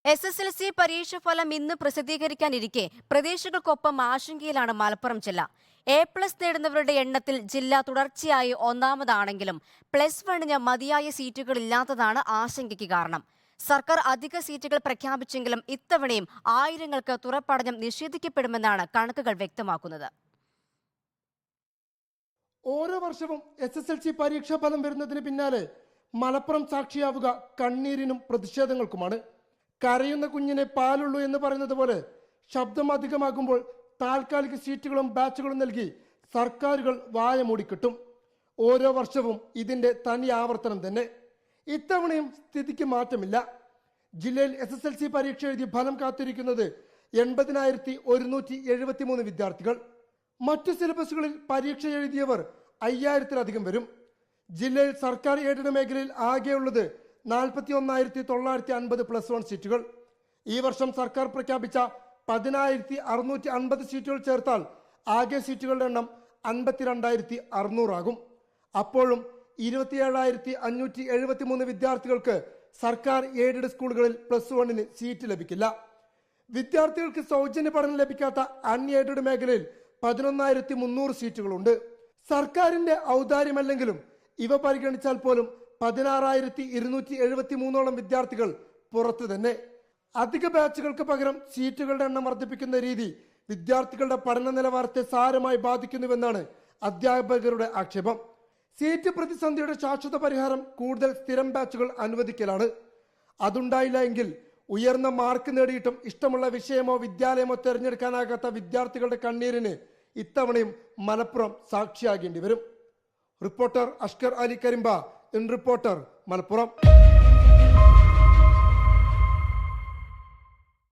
SSLC പരീക്ഷാഫലം ഇന്ന് പ്രസിദ്ധീകരിക്കാനിരിക്കെ പ്രതീക്ഷകൾക്കൊപ്പം ആശങ്കയിലാണ് മലപ്പുറം ജില്ല. A+ നേടുന്നവരുടെ എണ്ണത്തിൽ ജില്ല തുടർച്ചയായി ഒന്നാമതാണെങ്കിലും +1 മതിയായ സീറ്റുകൾ ഇല്ലാത്തതാണ് ആശങ്കയ്ക്ക് കാരണം. സർക്കാർ അധിക സീറ്റുകൾ പ്രഖ്യാപിച്ചെങ്കിലും ഇത്തവണയും ആയിരങ്ങൾക്ക് തുറപ്പഠനം നിഷേധിക്കപ്പെടുമെന്നാണ് കണക്കുകൾ വ്യക്തമാക്കുന്നത്. ഓരോ വർഷവും SSLC പരീക്ഷാ ഫലം വരുന്നതിന് പിന്നാലെ മലപ്പുറം സാക്ഷിയാവുക കണ്ണീരിനും പ്രതിഷേധങ്ങൾക്കുമാണ്. കരയുന്ന കുഞ്ഞിനെ പാലുള്ളൂ എന്ന് പറയുന്നത് പോലെ ശബ്ദം അധികമാകുമ്പോൾ താൽക്കാലിക സീറ്റുകളും ബാച്ചുകളും നൽകി സർക്കാരുകൾ വായ മൂടിക്കിട്ടും. ഓരോ വർഷവും ഇതിന്റെ തനി ആവർത്തനം തന്നെ. ഇത്തവണയും സ്ഥിതിക്ക് മാറ്റമില്ല. ജില്ലയിൽ SSLC പരീക്ഷ എഴുതി ഫലം കാത്തിരിക്കുന്നത് 80,173 വിദ്യാർത്ഥികൾ. മറ്റു സിലബസുകളിൽ പരീക്ഷ എഴുതിയവർ 5000-ലധികം വരും. ജില്ലയിൽ സർക്കാർ എയ്ഡഡ് മേഖലയിൽ ആകെയുള്ളത് 41,950 +1 സീറ്റുകൾ. ഈ വർഷം സർക്കാർ പ്രഖ്യാപിച്ച 10,650 സീറ്റുകൾ ചേർത്താൽ ആകെ സീറ്റുകളുടെ എണ്ണം 52,600 ആകും. അപ്പോഴും 27,573 വിദ്യാർത്ഥികൾക്ക് സർക്കാർ എയ്ഡഡ് സ്കൂളുകളിൽ +1 സീറ്റ് ലഭിക്കില്ല. വിദ്യാർത്ഥികൾക്ക് സൗജന്യ പഠനം ലഭിക്കാത്ത അൺഎയ്ഡഡ് മേഖലയിൽ 11,300 സീറ്റുകളുണ്ട്. സർക്കാരിന്റെ ഔദാര്യമല്ലെങ്കിലും ഇവ പരിഗണിച്ചാൽ പോലും 16,273 വിദ്യാർത്ഥികൾ പുറത്തു തന്നെ. അധിക ബാച്ചുകൾക്ക് പകരം സീറ്റുകളുടെ എണ്ണം വർദ്ധിപ്പിക്കുന്ന രീതി വിദ്യാർത്ഥികളുടെ പഠന നിലവാരത്തെ സാരമായി ബാധിക്കുന്നുവെന്നാണ് അധ്യാപകരുടെ ആക്ഷേപം. സീറ്റ് പ്രതിസന്ധിയുടെ ശാശ്വത പരിഹാരം കൂടുതൽ സ്ഥിരം ബാച്ചുകൾ അനുവദിക്കലാണ്. അതുണ്ടായില്ല എങ്കിൽ ഉയർന്ന മാർക്ക് നേടിയിട്ടും ഇഷ്ടമുള്ള വിഷയമോ വിദ്യാലയമോ തിരഞ്ഞെടുക്കാനാകാത്ത വിദ്യാർത്ഥികളുടെ കണ്ണീരിന് ഇത്തവണയും മലപ്പുറം സാക്ഷിയാകേണ്ടി വരും. Reporter Ashkar Ali Karimba, in reporter, Malappuram.